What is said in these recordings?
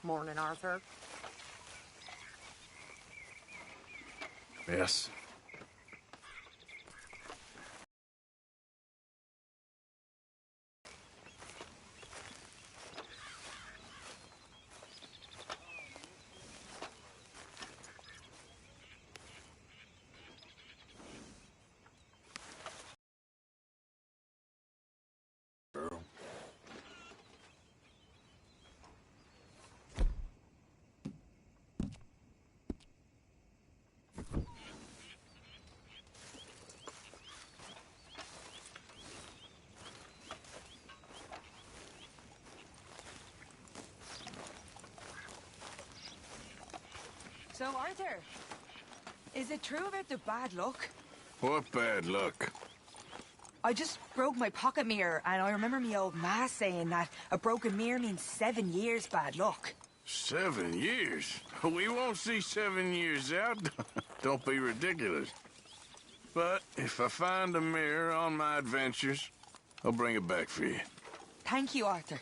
Morning, Arthur. Yes. So, Arthur, is it true about the bad luck? What bad luck? I just broke my pocket mirror, and I remember me old ma saying that a broken mirror means 7 years bad luck. 7 years? We won't see 7 years out. Don't be ridiculous. But if I find a mirror on my adventures, I'll bring it back for you. Thank you, Arthur.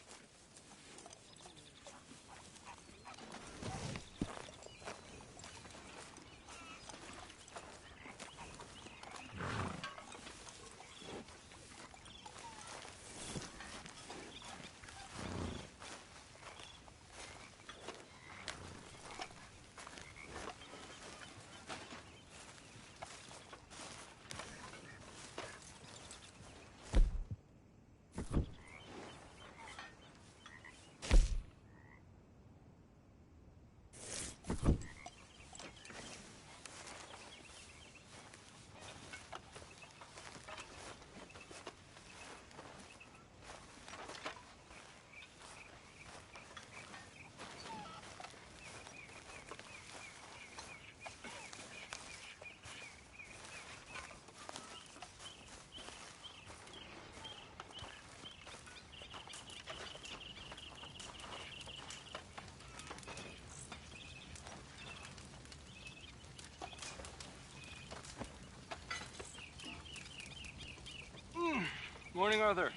Morning, Arthur.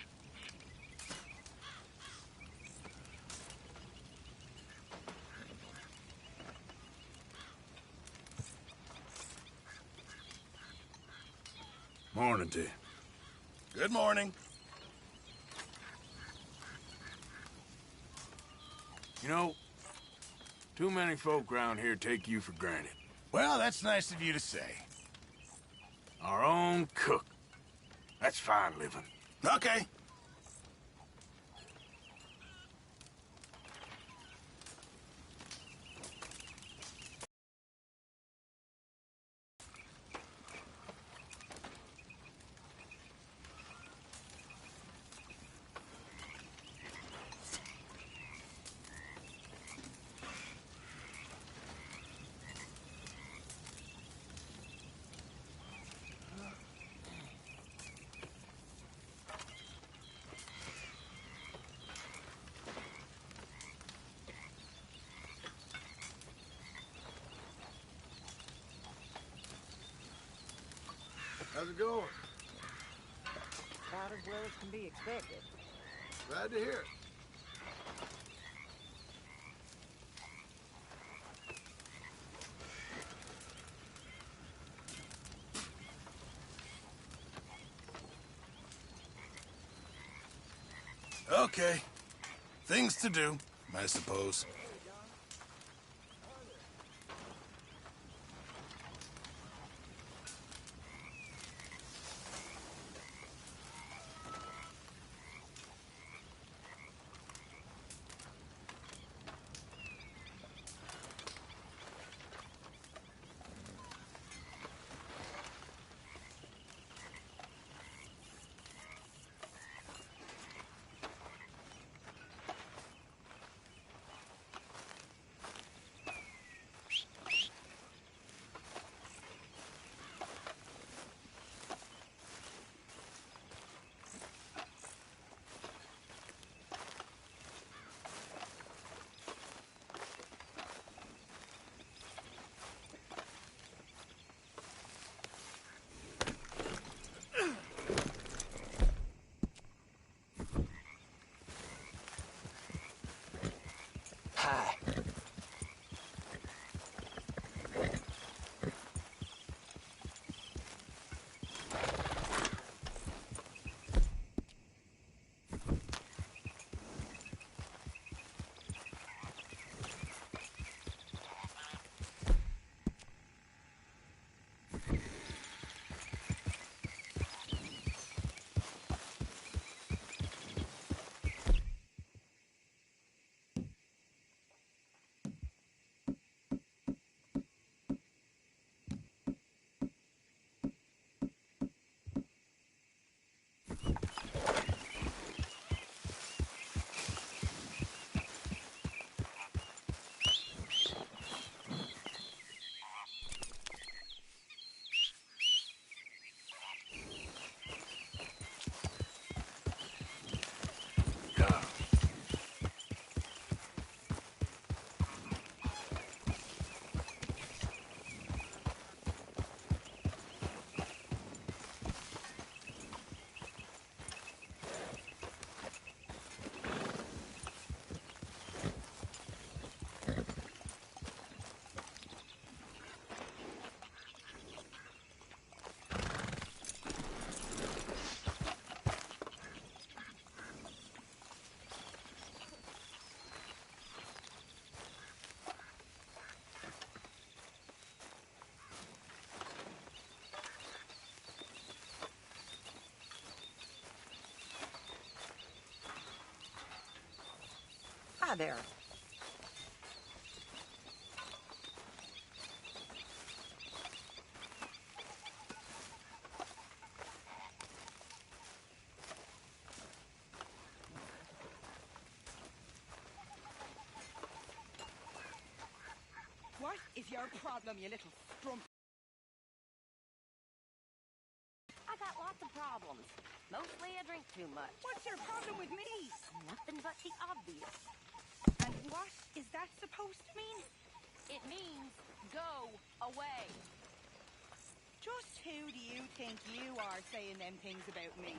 Morning to you. Good morning. You know, too many folk around here take you for granted. Well, that's nice of you to say. Our own cook. That's fine living. Okay. How's it going? About as well as can be expected. Glad to hear it. Okay. Things to do, I suppose. fella there. What is your problem, you little strump? I got lots of problems. Mostly I drink too much. What's your problem with me? Nothing but the obvious. And what is that supposed to mean? It means go away. Just who do you think you are saying them things about me?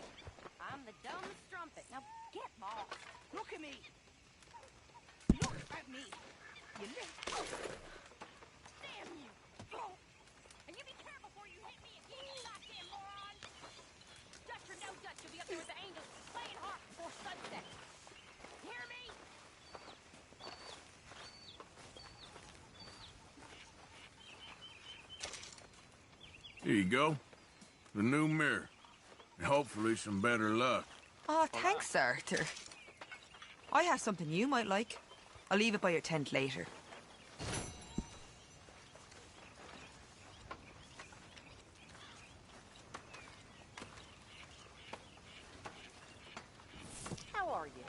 I'm the dumb strumpet. Now get lost. Look at me. Look at me. You little... Damn you. Oh. And you be careful before you hit me again, you goddamn moron. Dutch or no Dutch, you'll be up there with the angels playing harp before sunset. Hear me? Here you go. The new mirror. And hopefully some better luck. Oh, thanks, Arthur. I have something you might like. I'll leave it by your tent later. How are you?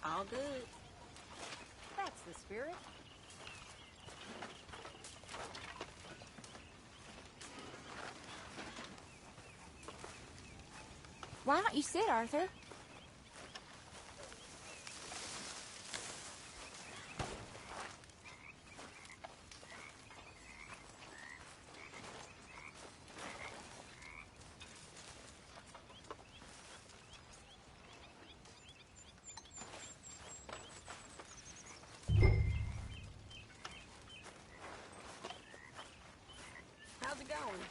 All good. That's the spirit. Why don't you sit, Arthur? How's it going?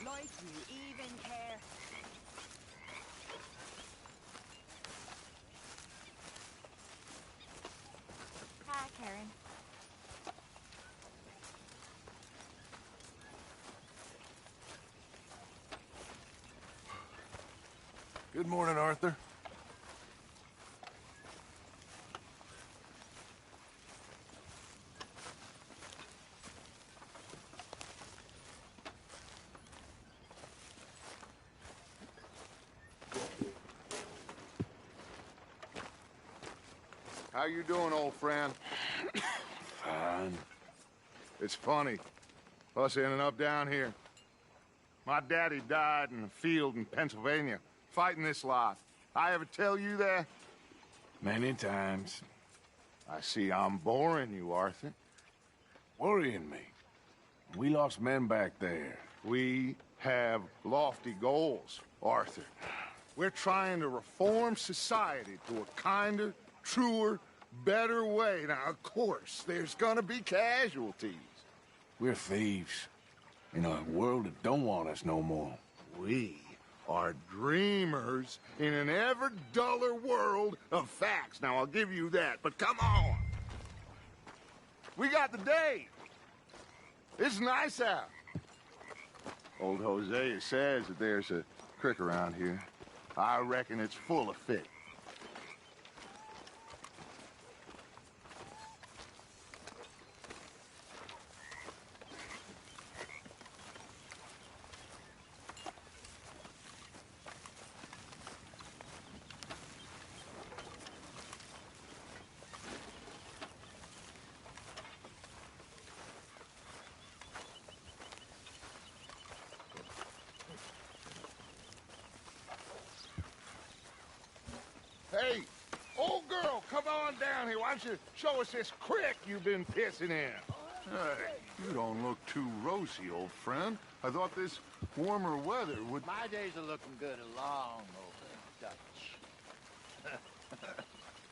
Like you even care. Hi, Karen. Good morning, Arthur. How you doing, old friend? Fine. It's funny. Us ending up down here. My daddy died in a field in Pennsylvania, fighting this life. I ever tell you that? Many times. I see I'm boring you, Arthur. Worrying me. We lost men back there. We have lofty goals, Arthur. We're trying to reform society to a kinder, truer, better way. Now, of course, there's gonna be casualties. We're thieves. In a world that don't want us no more. We are dreamers in an ever duller world of facts. Now, I'll give you that, but come on. We got the day. It's nice out. Old Hosea says that there's a creek around here. I reckon it's full of fish. Hey, old girl, come on down here. Why don't you show us this creek you've been pissing in? Hey, you don't look too rosy, old friend. I thought this warmer weather would... My days are looking good along over Dutch.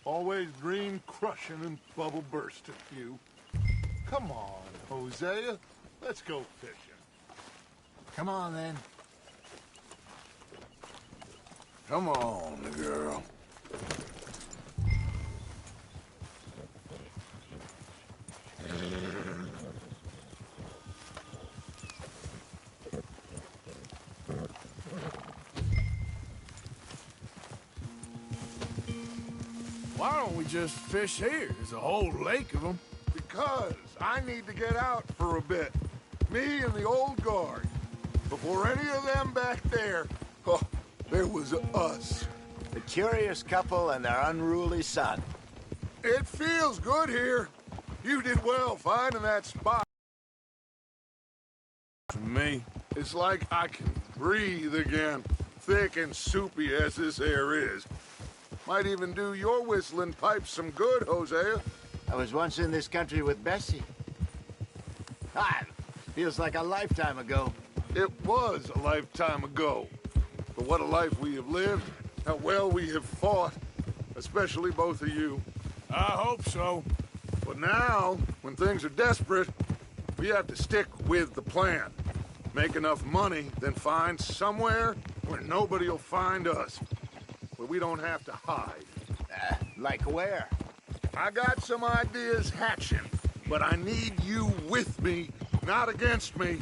Always dream crushing and bubble bursting, you. Come on, Hosea. Let's go fishing. Come on, then. Come on, girl. Why don't we just fish here? There's a whole lake of them. Because I need to get out for a bit. Me and the old guard. Before any of them back there, oh, there was us. The curious couple and their unruly son. It feels good here. You did well finding that spot. For me, It's like I can breathe again, thick and soupy as this air is. Might even do your whistling pipes some good, Hosea. I was once in this country with Bessie. Feels like a lifetime ago. It was a lifetime ago. But what a life we have lived, how well we have fought, especially both of you. I hope so. But now, when things are desperate, we have to stick with the plan. Make enough money, then find somewhere where nobody will find us. Where we don't have to hide. Like where? I got some ideas hatching, but I need you with me, not against me.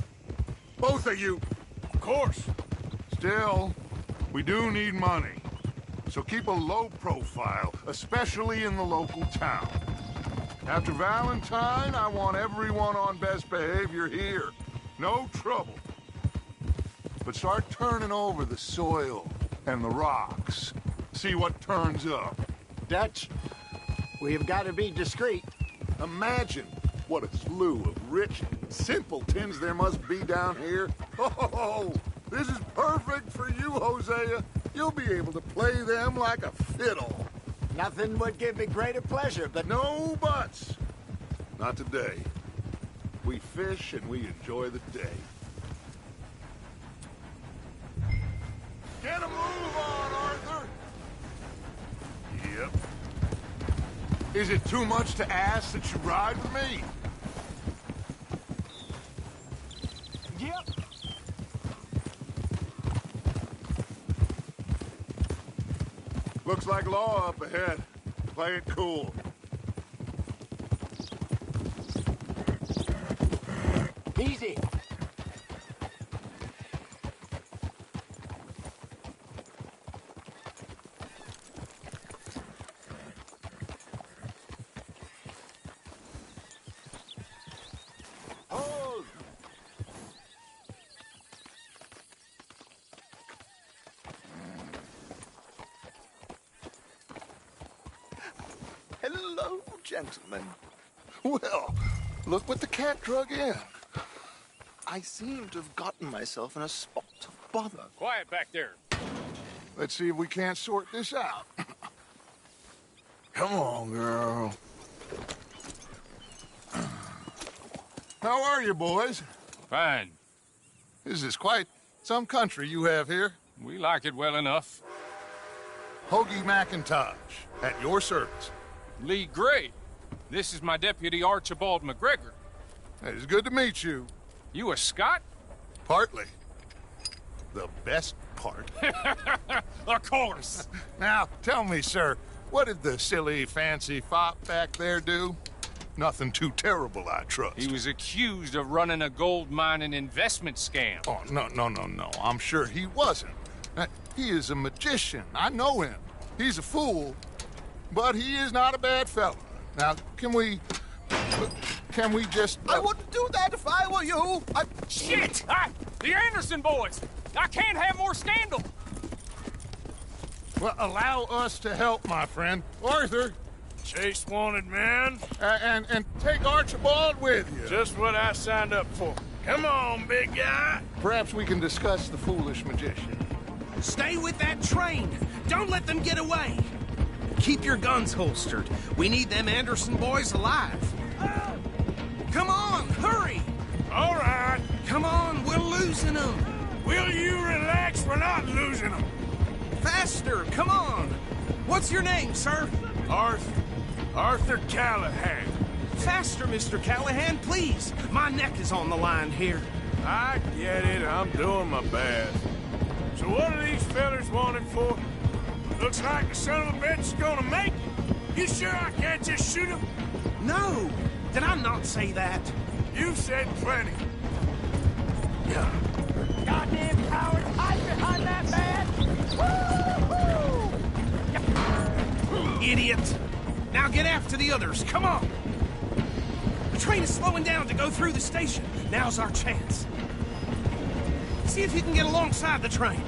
Both of you. Of course. Still, we do need money. So keep a low profile, especially in the local town. After Valentine, I want everyone on best behavior here. No trouble. But start turning over the soil and the rocks. See what turns up. Dutch, we've got to be discreet. Imagine what a slew of rich simpletons there must be down here. Oh, this is perfect for you, Hosea. You'll be able to play them like a fiddle. Nothing would give me greater pleasure, but No buts. Not today. We fish and we enjoy the day. Get a move on, Arthur! Yep. Is it too much to ask that you ride with me? Yep. Looks like law up ahead. Play it cool. Easy. Hold. Hello, gentlemen. Well, look what the cat drug in. I seem to have gotten myself in a spot of bother. Quiet back there. Let's see if we can't sort this out. Come on, girl. How are you, boys? Fine. This is quite some country you have here. We like it well enough. Hoagie McIntosh, at your service. Lee Gray. This is my deputy Archibald McGregor. It's good to meet you. You a Scot? Partly. The best part. Of course. Now, tell me, sir, what did the silly, fancy fop back there do? Nothing too terrible, I trust. He was accused of running a gold mining investment scam. Oh, no. I'm sure he wasn't. He is a magician. I know him. He's a fool, but he is not a bad fellow. Now, can we just... I wouldn't do that if I were you. Shit! The Anderson boys! I can't have more scandal! Well, allow us to help, my friend. Arthur, Chase wanted man. and take Archibald with you. Just what I signed up for. Come on, big guy. Perhaps we can discuss the foolish magician. Stay with that train. Don't let them get away. Keep your guns holstered. We need them Anderson boys alive. Come on, hurry. All right. Come on, we're losing them. Will you relax? We're not losing them. Faster, come on. What's your name, sir? Arthur Callahan. Faster, Mr. Callahan, please. My neck is on the line here. I get it. I'm doing my best. So what are these fellas wanted for? Looks like the son of a bitch is gonna make it. You sure I can't just shoot him? No. Did I not say that? You said plenty. Goddamn cowards, hide behind that man! Woo-hoo! Idiot. Now get after the others, come on! The train is slowing down to go through the station. Now's our chance. See if you can get alongside the train.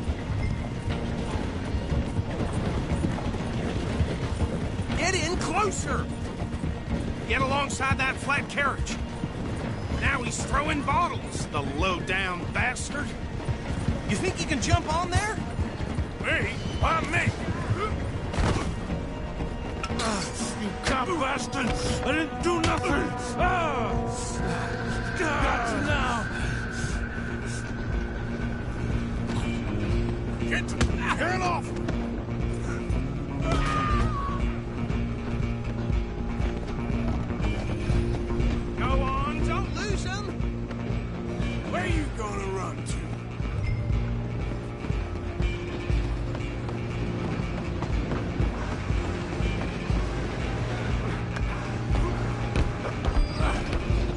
Get in closer! Get alongside that flat carriage. Now he's throwing bottles, the low-down bastard. You think you can jump on there? Me? Why me? You cop bastard! I didn't do nothing! Got you now! Get the hell off! Go on, don't lose him! Where are you gonna run to?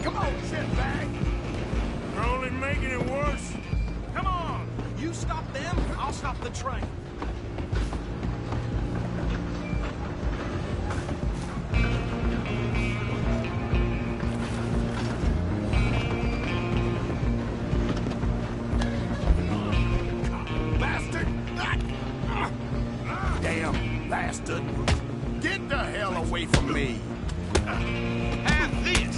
Come on, shitbag! You're only making it worse. Come on! You stop them, I'll stop the train. Bastard! Damn bastard! Get the hell away from me! Have this!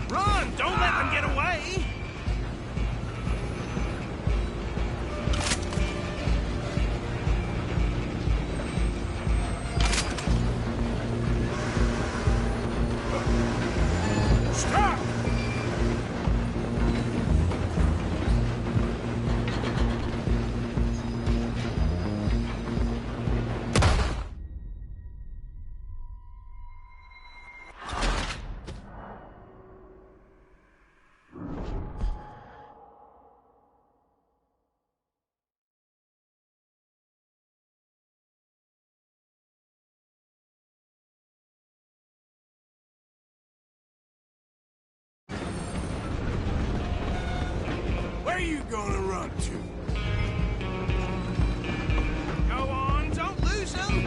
Run! Don't let them get away! Stop! Where you gonna run to? Go on, don't lose him!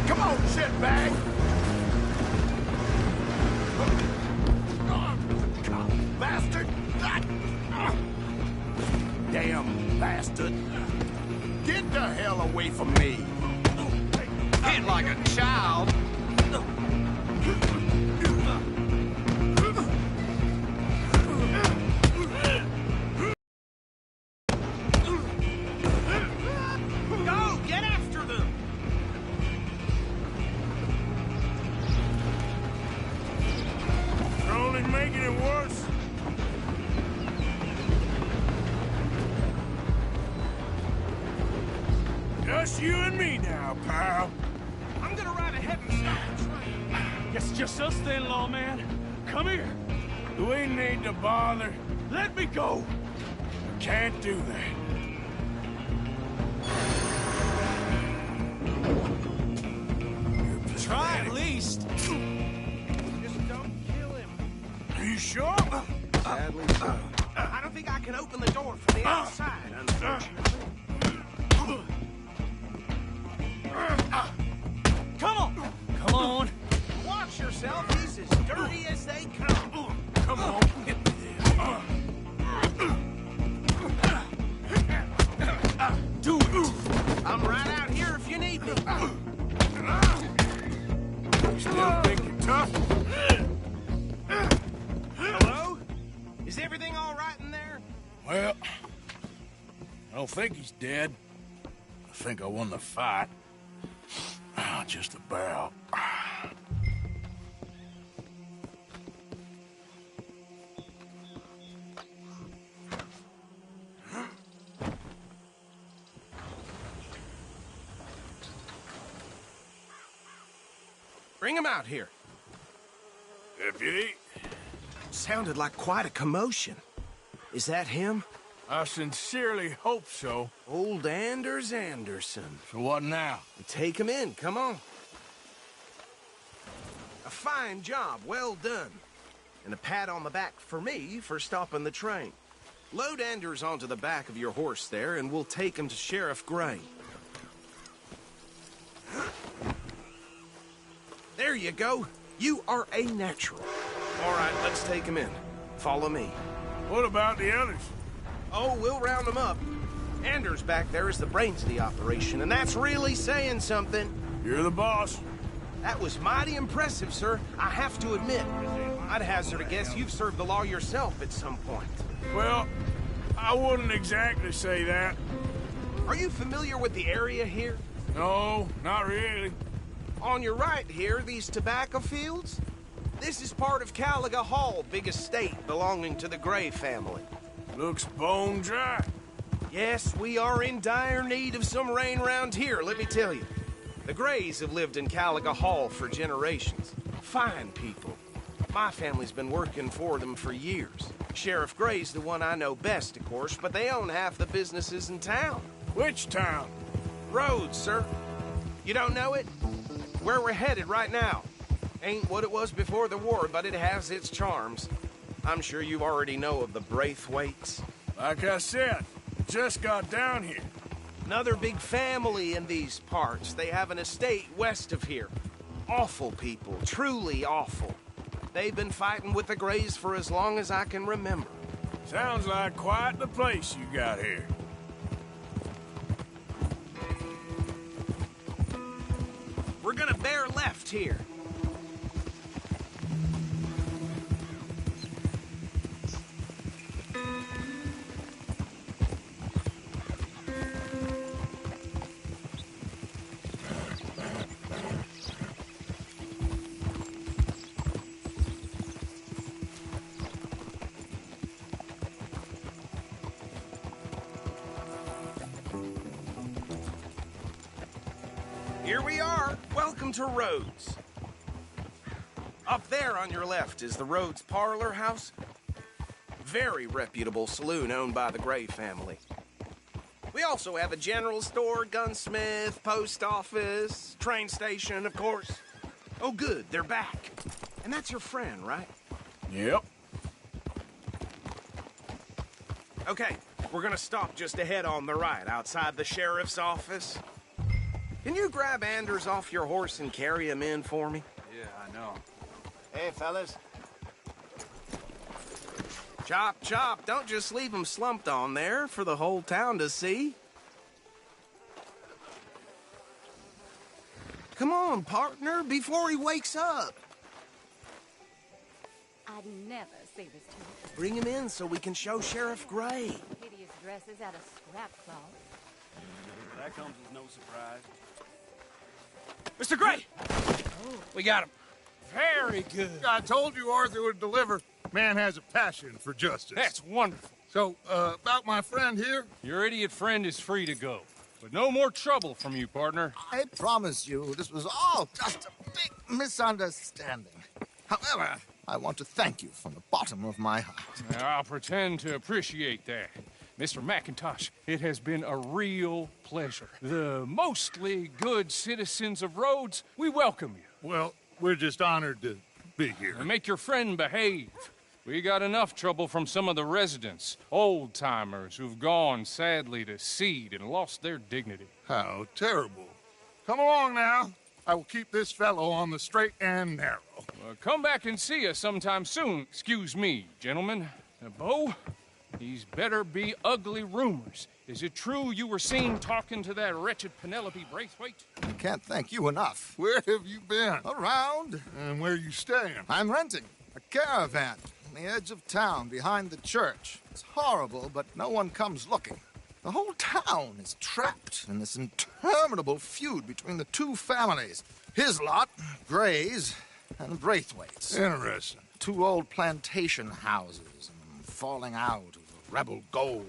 Come on, shitbag! Bastard! Damn bastard! Get the hell away from me! Hit like a child! Go! Get after them! You're only making it worse. Just you and me now, pal. I'm gonna ride ahead and stop the train. Guess it's just us then, lawman. Come here. Do we need to bother? Let me go. Can't do that. Try at least. Just don't kill him. Are you sure? Sadly so. I don't think I can open the door from the outside, unfortunately. Come on. Come on. Watch yourself. He's as dirty as they come. Come on, get me there. Do it. I'm right out here if you need me. You still think you're tough? Hello? Is everything all right in there? Well, I don't think he's dead. I think I won the fight. Just about. Bring him out here. Deputy? Sounded like quite a commotion. Is that him? I sincerely hope so. Old Anders Anderson. So what now? Take him in, come on. A fine job, well done. And a pat on the back for me for stopping the train. Load Anders onto the back of your horse there, and we'll take him to Sheriff Gray. There you go. You are a natural. All right, let's take him in. Follow me. What about the others? Oh, we'll round them up. Anders back there is the brains of the operation, and that's really saying something. You're the boss. That was mighty impressive, sir. I have to admit. I'd hazard a guess you've served the law yourself at some point. Well, I wouldn't exactly say that. Are you familiar with the area here? No, not really. On your right here, these tobacco fields? This is part of Caliga Hall, big estate belonging to the Gray family. Looks bone dry. Yes, we are in dire need of some rain round here, let me tell you. The Grays have lived in Caliga Hall for generations. Fine people. My family's been working for them for years. Sheriff Gray's the one I know best, of course, but they own half the businesses in town. Which town? Rhodes, sir. You don't know it? Where we're headed right now. Ain't what it was before the war, but it has its charms. I'm sure you already know of the Braithwaites. Like I said, just got down here. Another big family in these parts. They have an estate west of here. Awful people, truly awful. They've been fighting with the Grays for as long as I can remember. Sounds like quite the place you got here. We're gonna bear left here. Here we are. Welcome to Rhodes. Up there on your left is the Rhodes Parlor House. Very reputable saloon owned by the Gray family. We also have a general store, gunsmith, post office, train station, of course. Oh, good, they're back. And that's your friend, right? Yep. Okay, we're gonna stop just ahead on the right, outside the sheriff's office. Can you grab Anders off your horse and carry him in for me? Yeah, I know. Hey, fellas. Chop, chop. Don't just leave him slumped on there for the whole town to see. Come on, partner, before he wakes up. I'd never say this to you. Bring him in so we can show Sheriff Gray. Hideous dresses out of scrap cloth. That comes as no surprise. Mr. Gray! We got him. Very good. I told you Arthur would deliver. Man has a passion for justice. That's wonderful. So, about my friend here? Your idiot friend is free to go. But no more trouble from you, partner. I promise you this was all just a big misunderstanding. However, I want to thank you from the bottom of my heart. I'll pretend to appreciate that. Mr. McIntosh, it has been a real pleasure. The mostly good citizens of Rhodes, we welcome you. Well, we're just honored to be here. And make your friend behave. We got enough trouble from some of the residents, old-timers who've gone, sadly, to seed and lost their dignity. How terrible. Come along now. I will keep this fellow on the straight and narrow. Come back and see us sometime soon. Excuse me, gentlemen. Bo, these better be ugly rumors. Is it true you were seen talking to that wretched Penelope Braithwaite? I can't thank you enough. Where have you been? Around. And where are you staying? I'm renting a caravan on the edge of town behind the church. It's horrible, but no one comes looking. The whole town is trapped in this interminable feud between the two families. His lot, Gray's, and Braithwaite's. Interesting. Two old plantation houses, and falling out over rebel gold,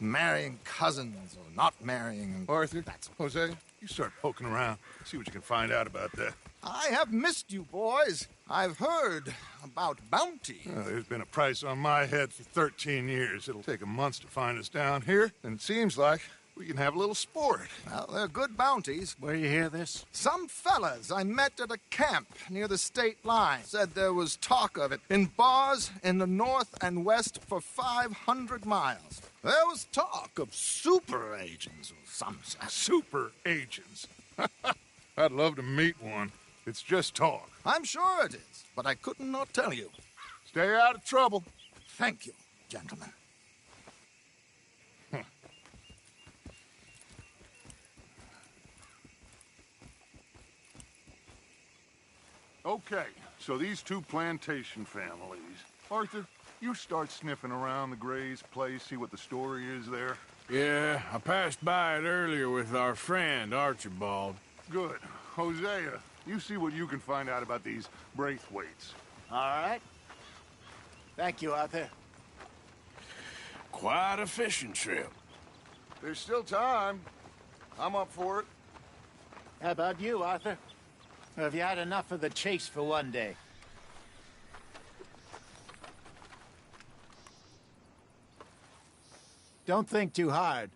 and marrying cousins or not marrying. Arthur, Hosea, you start poking around. See what you can find out about that. I have missed you, boys. I've heard about bounty. There's been a price on my head for 13 years. It'll take 'em months to find us down here, and it seems like we can have a little sport. Well, they're good bounties. Where you hear this? Some fellas I met at a camp near the state line said there was talk of it in bars in the north and west for 500 miles. There was talk of super agents or some such. Super agents. I'd love to meet one. It's just talk. I'm sure it is, but I couldn't not tell you. Stay out of trouble. Thank you, gentlemen. Okay, so these two plantation families. Arthur, you start sniffing around the Gray's place, see what the story is there. Yeah, I passed by it earlier with our friend, Archibald. Good. Hosea, you see what you can find out about these Braithwaites. All right. Thank you, Arthur. Quite a fishing trip. There's still time. I'm up for it. How about you, Arthur? Or have you had enough of the chase for one day? Don't think too hard.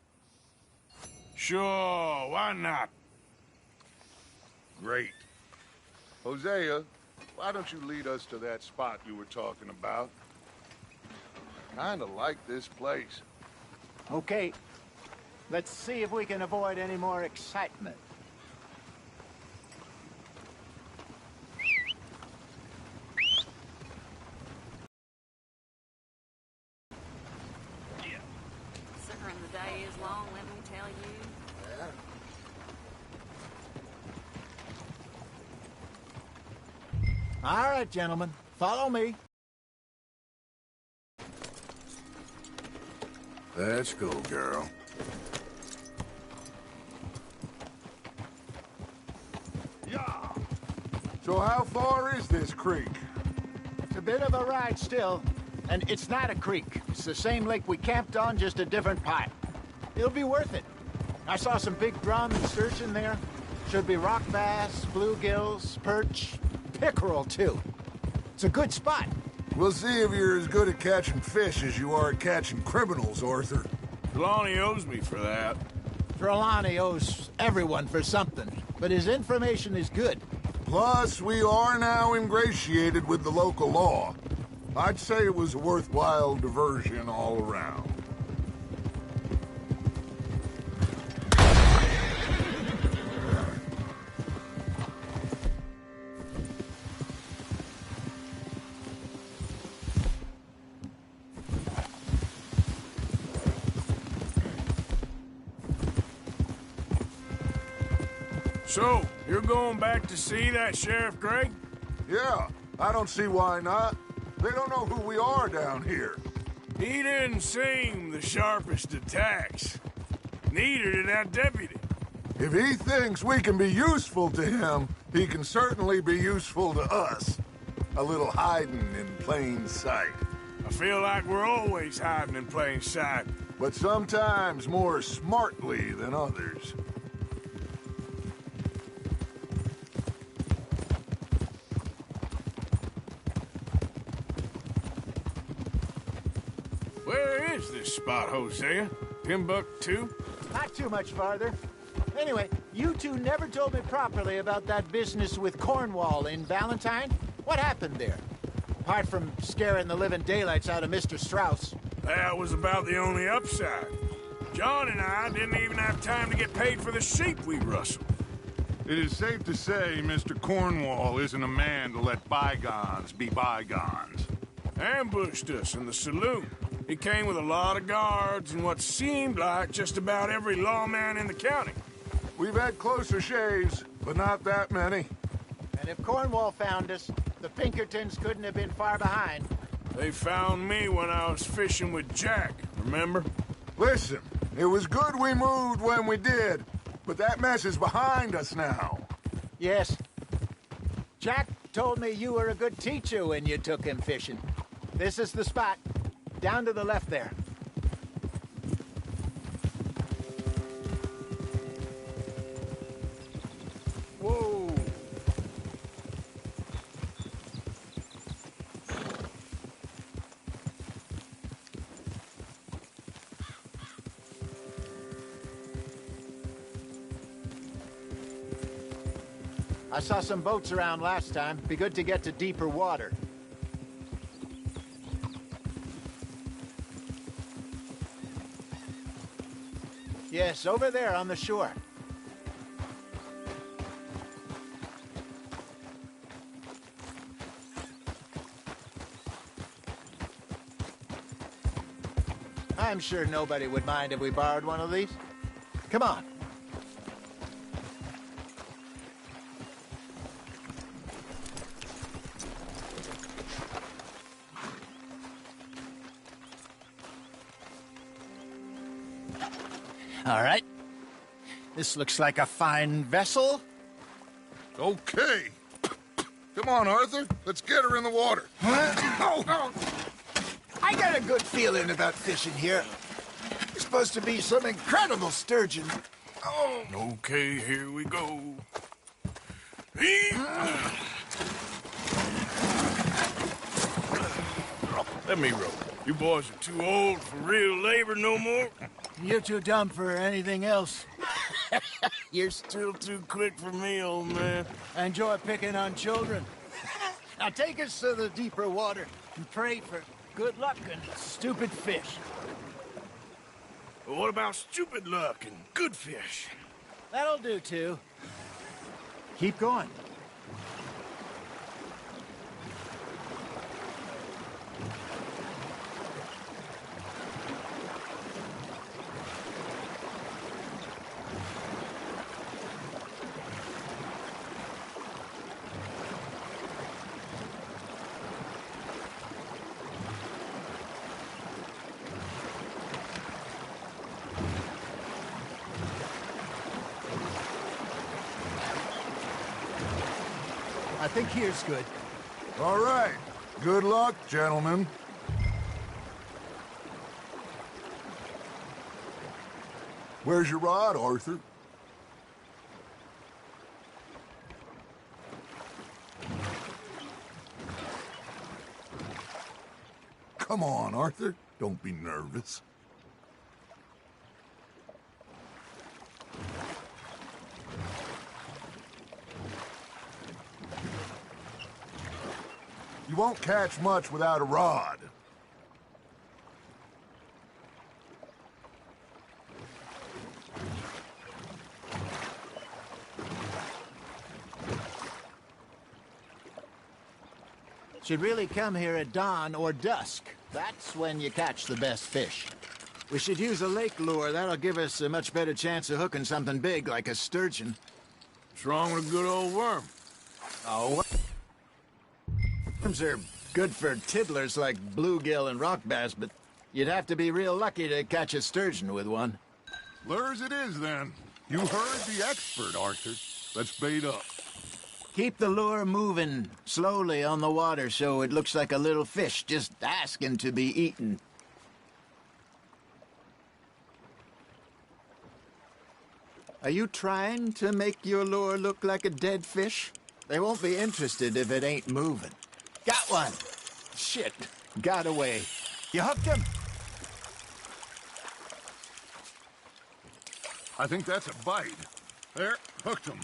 Sure, why not? Great. Hosea, why don't you lead us to that spot you were talking about? Kinda like this place. Okay. Let's see if we can avoid any more excitement. Considering the day is long, let me tell you. All right, gentlemen. Follow me. Let's go, girl. Yeah. So how far is this creek? It's a bit of a ride still. And it's not a creek. It's the same lake we camped on, just a different part. It'll be worth it. I saw some big drum and sturgeon there. Should be rock bass, bluegills, perch, pickerel, too. It's a good spot. We'll see if you're as good at catching fish as you are at catching criminals, Arthur. Trelawney owes me for that. Trelawney owes everyone for something, but his information is good. Plus, we are now ingratiated with the local law. I'd say it was a worthwhile diversion all around. So, you're going back to see that Sheriff Gray? Yeah, I don't see why not. They don't know who we are down here. He didn't seem the sharpest attacks. Neither did that deputy. If he thinks we can be useful to him, he can certainly be useful to us. A little hiding in plain sight. I feel like we're always hiding in plain sight. But sometimes more smartly than others. Where is this spot, Hosea? Timbuktu? Not too much farther. Anyway, you two never told me properly about that business with Cornwall in Valentine. What happened there? Apart from scaring the living daylights out of Mr. Strauss. That was about the only upside. John and I didn't even have time to get paid for the sheep we rustled. It is safe to say Mr. Cornwall isn't a man to let bygones be bygones. Ambushed us in the saloon. He came with a lot of guards and what seemed like just about every lawman in the county. We've had closer shaves, but not that many. And if Cornwall found us, the Pinkertons couldn't have been far behind. They found me when I was fishing with Jack, remember? Listen, it was good we moved when we did, but that mess is behind us now. Yes. Jack told me you were a good teacher when you took him fishing. This is the spot. Down to the left there. Whoa! I saw some boats around last time. Be good to get to deeper water. Yes, over there on the shore. I'm sure nobody would mind if we borrowed one of these. Come on. All right. This looks like a fine vessel. Okay. Come on, Arthur. Let's get her in the water. I got a good feeling about fishing here. It's supposed to be some incredible sturgeon. Oh. Okay, here we go. Let me row. You boys are too old for real labor no more. You're too dumb for anything else. You're still too quick for me, old man. I enjoy picking on children. Now take us to the deeper water and pray for good luck and stupid fish. Well, what about stupid luck and good fish? That'll do, too. Keep going. I think here's good. All right. Good luck, gentlemen. Where's your rod, Arthur? Come on, Arthur. Don't be nervous. You won't catch much without a rod. Should really come here at dawn or dusk. That's when you catch the best fish. We should use a lake lure. That'll give us a much better chance of hooking something big like a sturgeon. What's wrong with a good old worm? Oh, worms are good for tiddlers like bluegill and rock bass, but you'd have to be real lucky to catch a sturgeon with one. Lures it is, then. You heard the expert, Arthur. Let's bait up. Keep the lure moving slowly on the water so it looks like a little fish just asking to be eaten. Are you trying to make your lure look like a dead fish? They won't be interested if it ain't moving. Got one! Shit, got away. You hooked him? I think that's a bite. There, hooked him.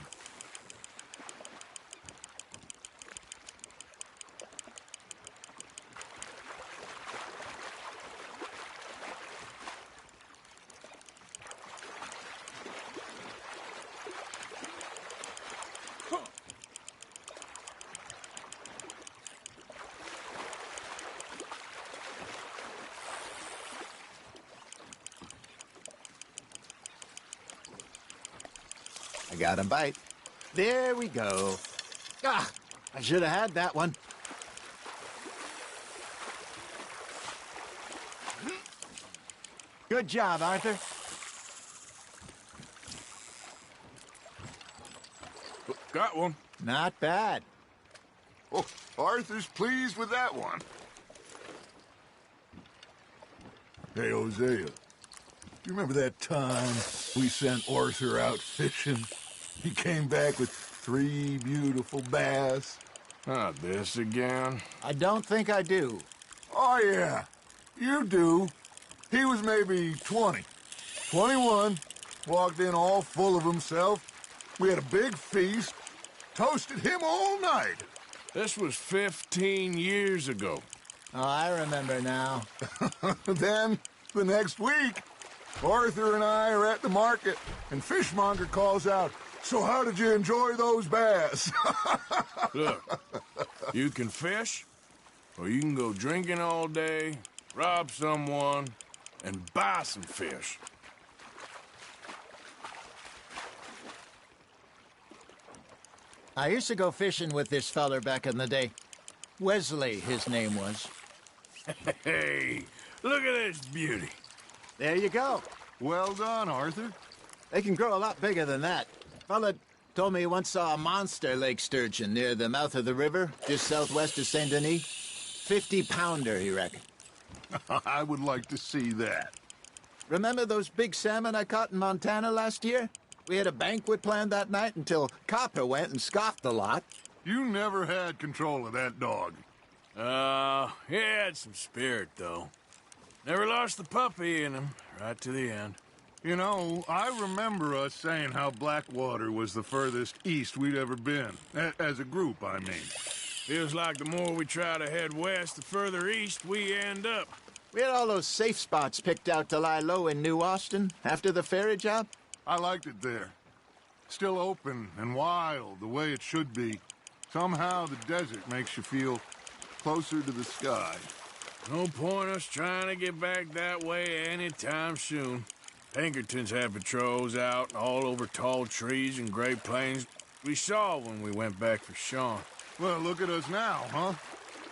I got a bite. There we go. Ah, I should have had that one. Good job, Arthur. Got one. Not bad. Oh, Arthur's pleased with that one. Hey, Hosea. Do you remember that time we sent Arthur out fishing? He came back with 3 beautiful bass. Not this again. I don't think I do. Oh, yeah. You do. He was maybe 20. 21. Walked in all full of himself. We had a big feast. Toasted him all night. This was 15 years ago. Oh, I remember now. Then, the next week, Arthur and I are at the market, and Fishmonger calls out, "So how did you enjoy those bass?" Look, you can fish, or you can go drinking all day, rob someone, and buy some fish. I used to go fishing with this feller back in the day. Wesley, his name was. Hey, look at this beauty. There you go. Well done, Arthur. They can grow a lot bigger than that. Fella told me he once saw a monster lake sturgeon near the mouth of the river, just southwest of Saint Denis. 50-pounder, he reckoned. I would like to see that. Remember those big salmon I caught in Montana last year? We had a banquet planned that night until Copper went and scoffed the lot. You never had control of that dog. He had some spirit, though. Never lost the puppy in him, right to the end. You know, I remember us saying how Blackwater was the furthest east we'd ever been. As a group, I mean. Feels like the more we try to head west, the further east we end up. We had all those safe spots picked out to lie low in New Austin after the ferry job. I liked it there. Still open and wild, the way it should be. Somehow the desert makes you feel closer to the sky. No point us trying to get back that way anytime soon. Pinkertons had patrols out all over tall trees and Great Plains. We saw when we went back for Sean. Well, look at us now, huh?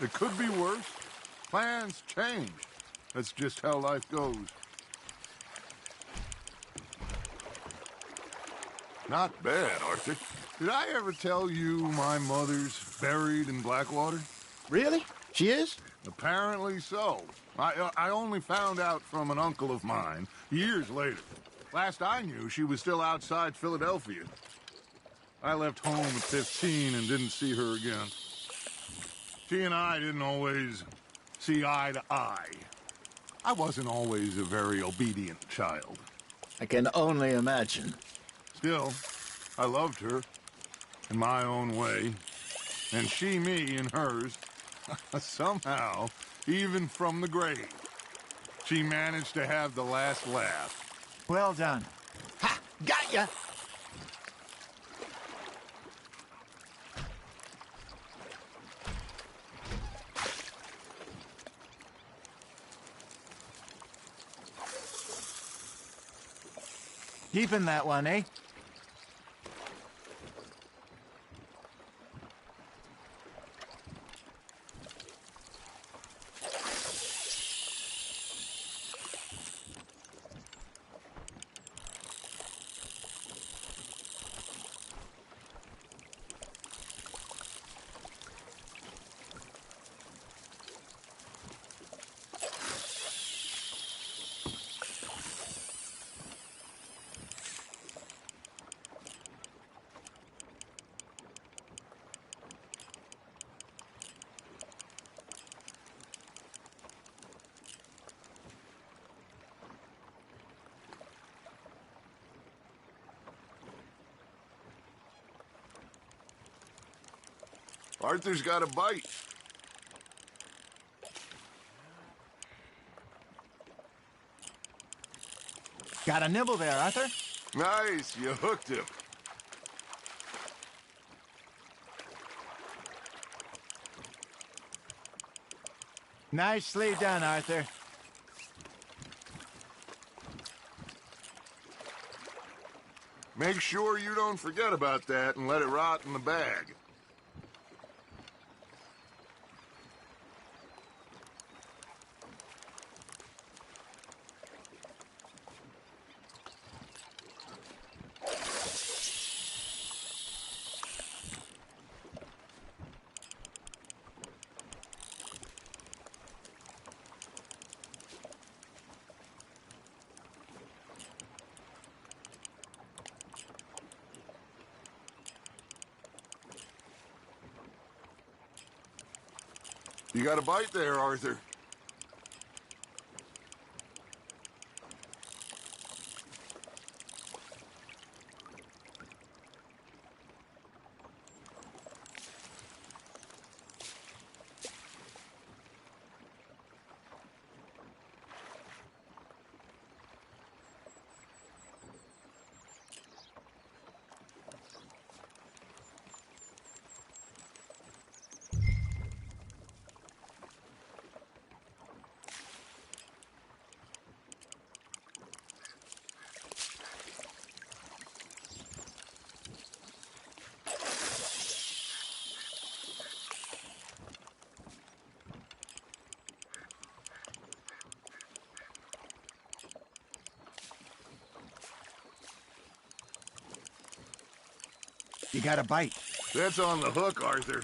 It could be worse. Plans change. That's just how life goes. Not bad, Arthur. Did I ever tell you my mother's buried in Blackwater? Really? She is? Apparently so. I only found out from an uncle of mine years later. Last I knew, she was still outside Philadelphia. I left home at 15 and didn't see her again. She and I didn't always see eye to eye. I wasn't always a very obedient child. I can only imagine. Still, I loved her in my own way, and she me in hers. Somehow, even from the grave, she managed to have the last laugh. Well done. Ha! Got ya! Keeping that one, eh? Arthur's got a bite. Got a nibble there, Arthur. Nice, you hooked him. Nicely done, Arthur. Make sure you don't forget about that and let it rot in the bag. You got a bite there, Arthur. got a bite. That's on the hook, Arthur.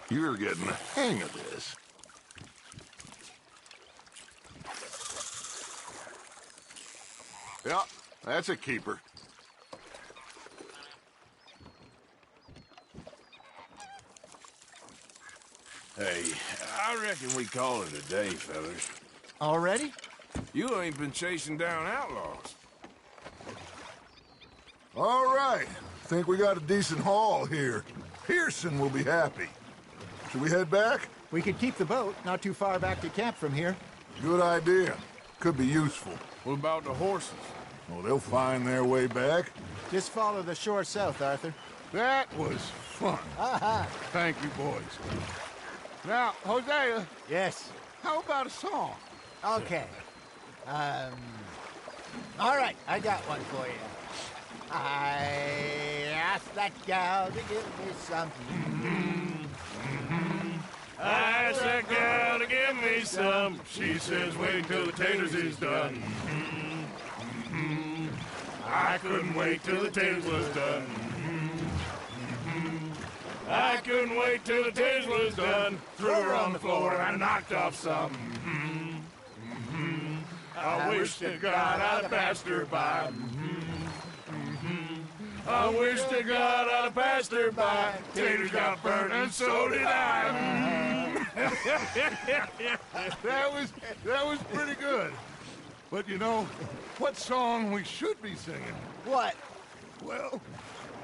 You're getting the hang of this. Yeah, that's a keeper. Hey, I reckon we call it a day, fellas. Already? You ain't been chasing down outlaws. All right. Think we got a decent haul here. Pearson will be happy. Should we head back? We could keep the boat not too far back to camp from here. Good idea. Could be useful. What about the horses? Well, they'll find their way back. Just follow the shore south, Arthur. That was fun. Thank you, boys. Now, Hosea. Yes. How about a song? Okay. All right, I got one for you. I asked that gal to give me something. I asked that gal to give me some. She says, wait till the taters is done. I couldn't wait till the taters was done. I couldn't wait till the taters was done. Threw her on the floor and I knocked off some. I wish to God I'd passed her by. I wish to God I'd passed her by. Taters got burnt and so did I. That was pretty good. But you know, what song we should be singing? What? Well,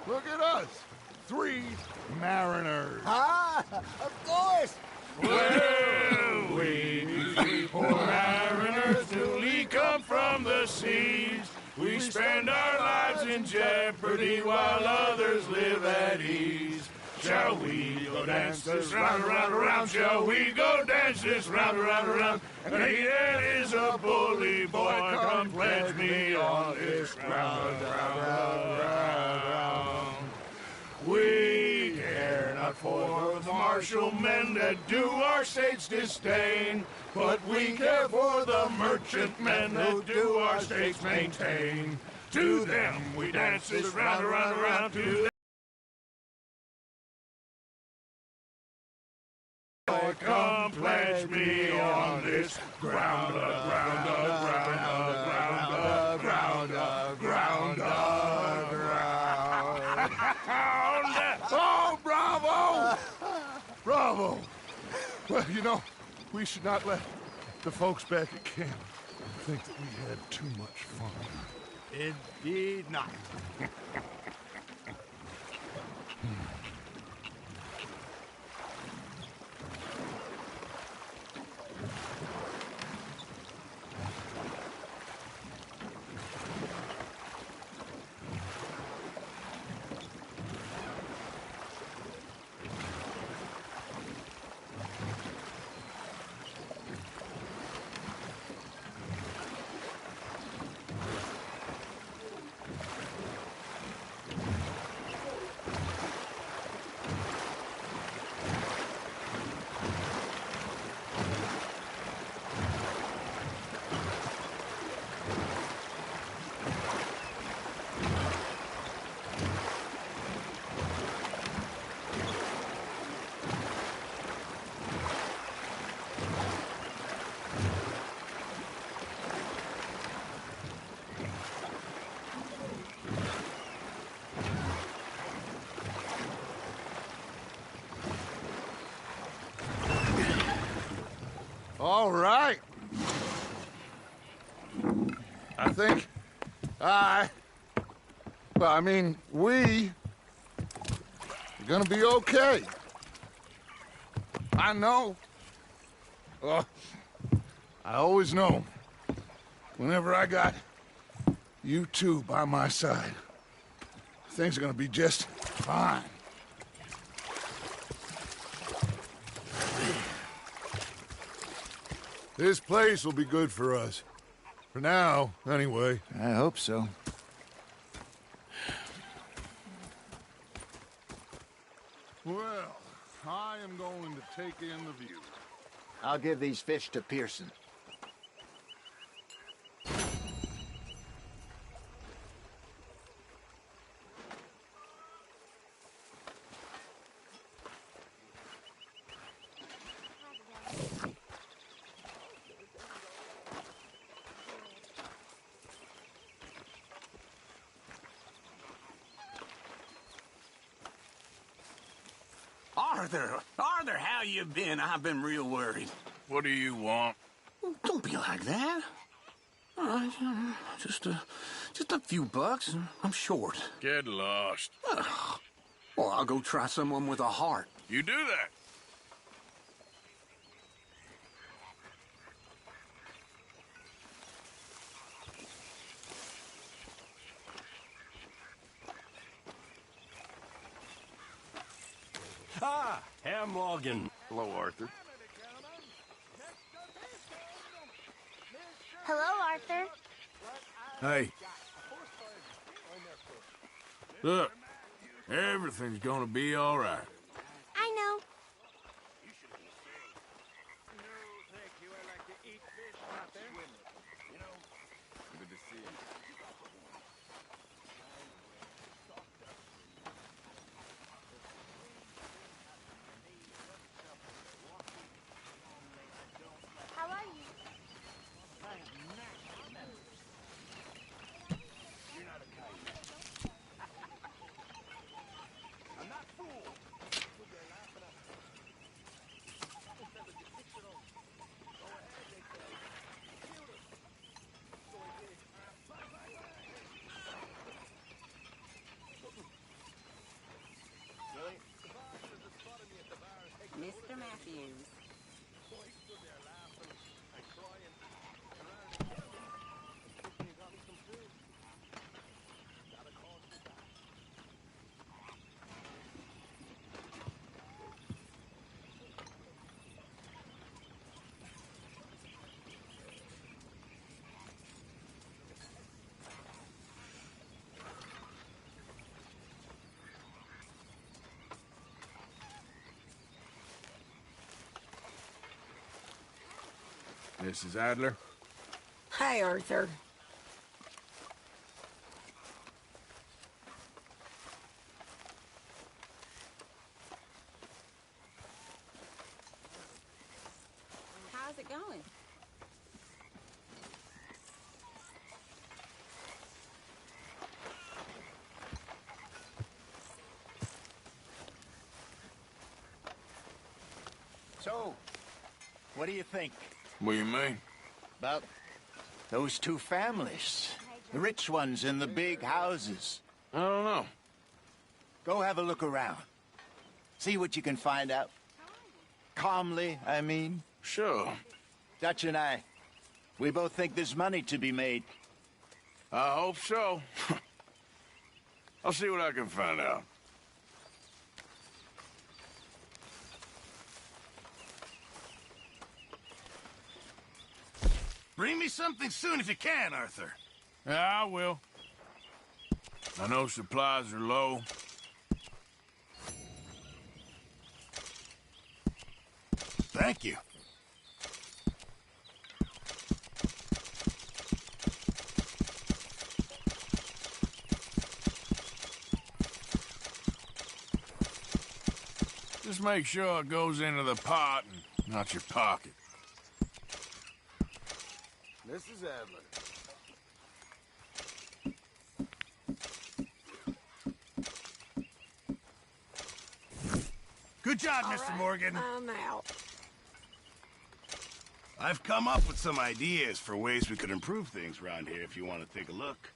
look at us. 3 mariners. Ah, of course. Well, we poor mariners newly come from the seas. We spend our lives in jeopardy while others live at ease. Shall we go dance this round, around, around? Shall we go dance this round, around, around? And he that is a bully boy, come pledge me on this ground, round. We care not for the martial men that do our states disdain, but we care for the merchant men that do our states maintain. To them we dance this round, around, around. To them come pledge me on this ground, ground, ground, ground, ground, ground. Oh, bravo! Bravo! Well, you know, we should not let the folks back at camp think that we had too much fun. Indeed not. All right. I think we are gonna be okay. I know. Oh, I always know. Whenever I got you two by my side, things are gonna be just fine. This place will be good for us. For now, anyway. I hope so. Well, I am going to take in the view. I'll give these fish to Pearson. Arthur, how you been? I've been real worried. What do you want? Don't be like that. All right, just a few bucks, and I'm short. Get lost. Well, I'll go try someone with a heart. You do that. Ah, Herr Morgan. Hello, Arthur. Hello, Arthur. Hey. Look, everything's gonna be all right. I know. How are you? Mr. Matthews. Mrs. Adler? Hi, Arthur. How's it going? So, what do you think What do you mean? about those two families? The rich ones in the big houses. I don't know. Go have a look around. See what you can find out. Calmly, I mean. Sure. Dutch and I, we both think there's money to be made. I hope so. I'll see what I can find out. Bring me something soon if you can, Arthur. Yeah, I will. I know supplies are low. Thank you. Just make sure it goes into the pot and not your pocket. Mrs. Adler. Good job, Mr. Morgan. I'm out. I've come up with some ideas for ways we could improve things around here if you want to take a look.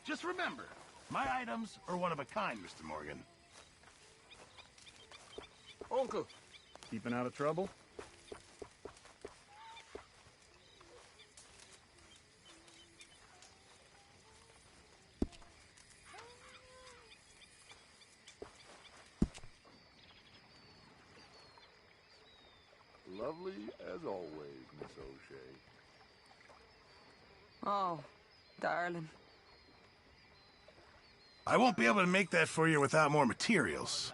Just remember, my items are one of a kind, Mr. Morgan. Uncle, keeping out of trouble? Lovely as always, Miss O'Shea. Oh, darling. I won't be able to make that for you without more materials.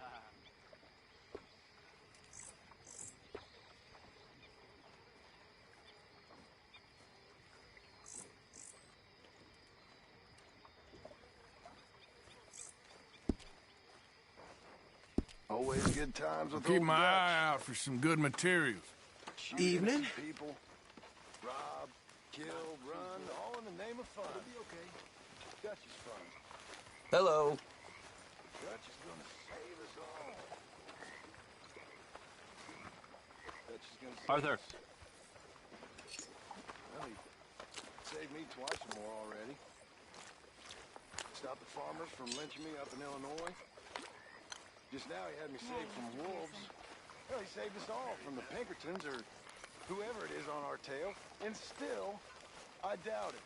Always good times with Keep old my Dutch. eye out for some good materials. Evening. People, rob, kill, run, all in the name of fun. It'll be okay. Dutch is fun. Hello. Dutch is gonna save us all. Dutch is gonna save Arthur. us. Well, he saved me twice or more already. Stopped the farmers from lynching me up in Illinois. Just now he had me saved from wolves. Well, he saved us all from the Pinkertons or whoever it is on our tail. And still, I doubt it.